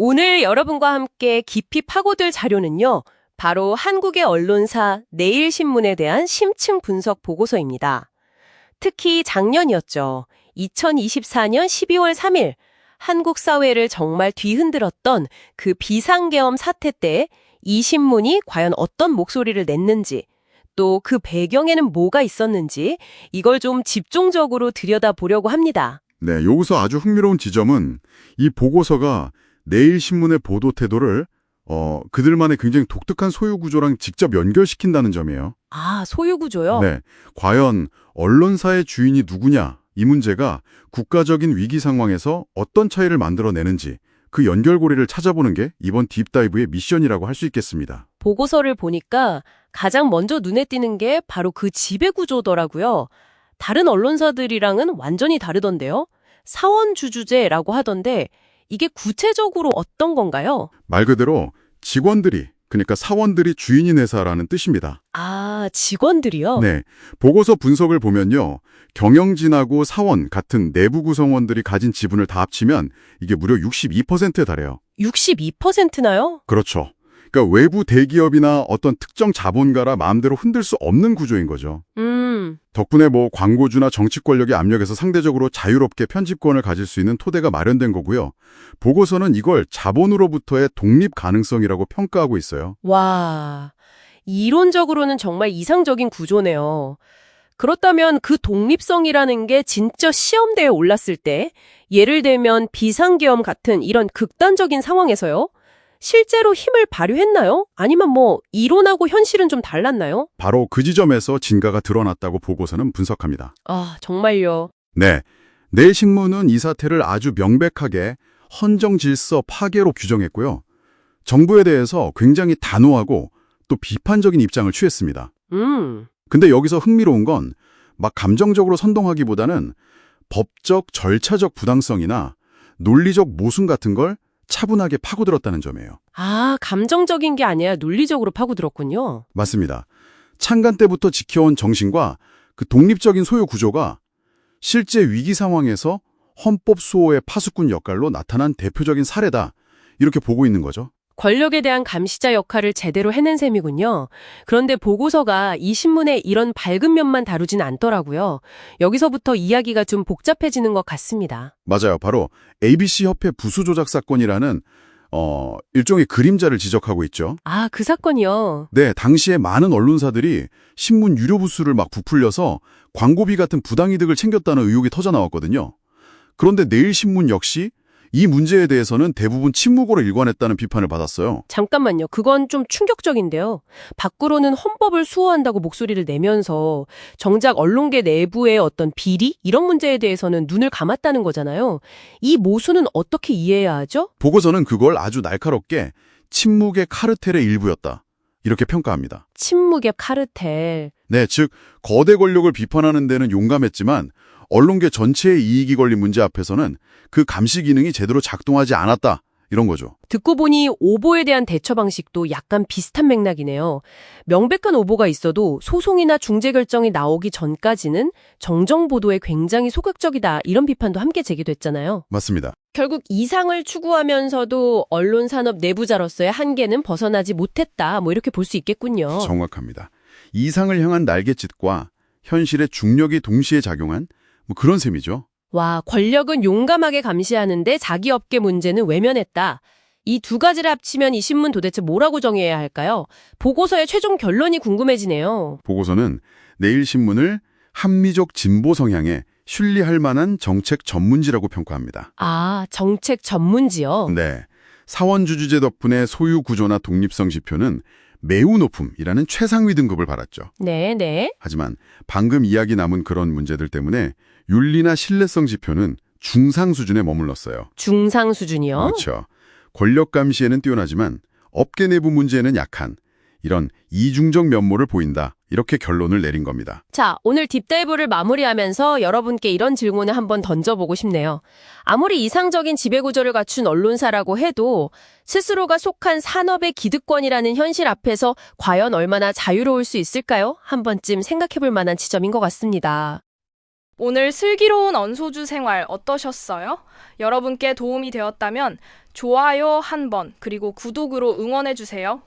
오늘 여러분과 함께 깊이 파고들 자료는요, 바로 한국의 언론사 내일신문에 대한 심층 분석 보고서입니다. 특히 작년이었죠. 2024년 12월 3일, 한국 사회를 정말 뒤흔들었던 그 비상계엄 사태 때 이 신문이 과연 어떤 목소리를 냈는지, 또 그 배경에는 뭐가 있었는지 이걸 좀 집중적으로 들여다보려고 합니다. 네, 여기서 아주 흥미로운 지점은 이 보고서가 내일신문의 보도 태도를 그들만의 굉장히 독특한 소유 구조랑 직접 연결시킨다는 점이에요. 아, 소유 구조요? 네, 과연 언론사의 주인이 누구냐 이 문제가 국가적인 위기 상황에서 어떤 차이를 만들어내는지 그 연결고리를 찾아보는 게 이번 딥다이브의 미션이라고 할 수 있겠습니다. 보고서를 보니까 가장 먼저 눈에 띄는 게 바로 그 지배 구조더라고요. 다른 언론사들이랑은 완전히 다르던데요. 사원주주제라고 하던데 이게 구체적으로 어떤 건가요? 말 그대로 직원들이, 그러니까 사원들이 주인인 회사라는 뜻입니다. 아, 직원들이요? 네, 보고서 분석을 보면요. 경영진하고 사원 같은 내부 구성원들이 가진 지분을 다 합치면 이게 무려 62%에 달해요. 62%나요? 그렇죠. 그러니까 외부 대기업이나 어떤 특정 자본가라 마음대로 흔들 수 없는 구조인 거죠. 덕분에 광고주나 정치 권력의 압력에서 상대적으로 자유롭게 편집권을 가질 수 있는 토대가 마련된 거고요. 보고서는 이걸 자본으로부터의 독립 가능성이라고 평가하고 있어요. 와, 이론적으로는 정말 이상적인 구조네요. 그렇다면 그 독립성이라는 게 진짜 시험대에 올랐을 때, 예를 들면 비상계엄 같은 이런 극단적인 상황에서요? 실제로 힘을 발휘했나요? 아니면 이론하고 현실은 좀 달랐나요? 바로 그 지점에서 진가가 드러났다고 보고서는 분석합니다. 아, 정말요? 네, 내일신문은 이 사태를 아주 명백하게 헌정 질서 파괴로 규정했고요. 정부에 대해서 굉장히 단호하고 또 비판적인 입장을 취했습니다. 근데 여기서 흥미로운 건 막 감정적으로 선동하기보다는 법적, 절차적 부당성이나 논리적 모순 같은 걸 차분하게 파고들었다는 점이에요. 아, 감정적인 게 아니라 논리적으로 파고들었군요. 맞습니다. 창간 때부터 지켜온 정신과 그 독립적인 소유 구조가 실제 위기 상황에서 헌법 수호의 파수꾼 역할로 나타난 대표적인 사례다. 이렇게 보고 있는 거죠. 권력에 대한 감시자 역할을 제대로 해낸 셈이군요. 그런데 보고서가 이 신문의 이런 밝은 면만 다루진 않더라고요. 여기서부터 이야기가 좀 복잡해지는 것 같습니다. 맞아요. 바로 ABC협회 부수조작 사건이라는 일종의 그림자를 지적하고 있죠. 아, 그 사건이요? 네, 당시에 많은 언론사들이 신문 유료 부수를 막 부풀려서 광고비 같은 부당이득을 챙겼다는 의혹이 터져 나왔거든요. 그런데 내일신문 역시 이 문제에 대해서는 대부분 침묵으로 일관했다는 비판을 받았어요. 잠깐만요. 그건 좀 충격적인데요. 밖으로는 헌법을 수호한다고 목소리를 내면서 정작 언론계 내부의 어떤 비리? 이런 문제에 대해서는 눈을 감았다는 거잖아요. 이 모순은 어떻게 이해해야 하죠? 보고서는 그걸 아주 날카롭게 침묵의 카르텔의 일부였다. 이렇게 평가합니다. 침묵의 카르텔. 네, 즉 거대 권력을 비판하는 데는 용감했지만 언론계 전체의 이익이 걸린 문제 앞에서는 그 감시 기능이 제대로 작동하지 않았다. 이런 거죠. 듣고 보니 오보에 대한 대처 방식도 약간 비슷한 맥락이네요. 명백한 오보가 있어도 소송이나 중재 결정이 나오기 전까지는 정정 보도에 굉장히 소극적이다. 이런 비판도 함께 제기됐잖아요. 맞습니다. 결국 이상을 추구하면서도 언론 산업 내부자로서의 한계는 벗어나지 못했다. 이렇게 볼 수 있겠군요. 정확합니다. 이상을 향한 날갯짓과 현실의 중력이 동시에 작용한 그런 셈이죠. 와, 권력은 용감하게 감시하는데 자기 업계 문제는 외면했다. 이 두 가지를 합치면 이 신문 도대체 뭐라고 정의해야 할까요? 보고서의 최종 결론이 궁금해지네요. 보고서는 내일신문을 합리적 진보 성향에 신뢰할 만한 정책 전문지라고 평가합니다. 아, 정책 전문지요? 네, 사원주주제 덕분에 소유 구조나 독립성 지표는 매우 높음이라는 최상위 등급을 받았죠. 네. 하지만 방금 이야기 남은 그런 문제들 때문에 윤리나 신뢰성 지표는 중상 수준에 머물렀어요. 중상 수준이요? 그렇죠. 권력 감시에는 뛰어나지만 업계 내부 문제에는 약한 이런 이중적 면모를 보인다. 이렇게 결론을 내린 겁니다. 자, 오늘 딥다이브를 마무리하면서 여러분께 이런 질문을 한번 던져보고 싶네요. 아무리 이상적인 지배구조를 갖춘 언론사라고 해도 스스로가 속한 산업의 기득권이라는 현실 앞에서 과연 얼마나 자유로울 수 있을까요? 한 번쯤 생각해볼 만한 지점인 것 같습니다. 오늘 슬기로운 언소주 생활 어떠셨어요? 여러분께 도움이 되었다면 좋아요 한 번, 그리고 구독으로 응원해주세요.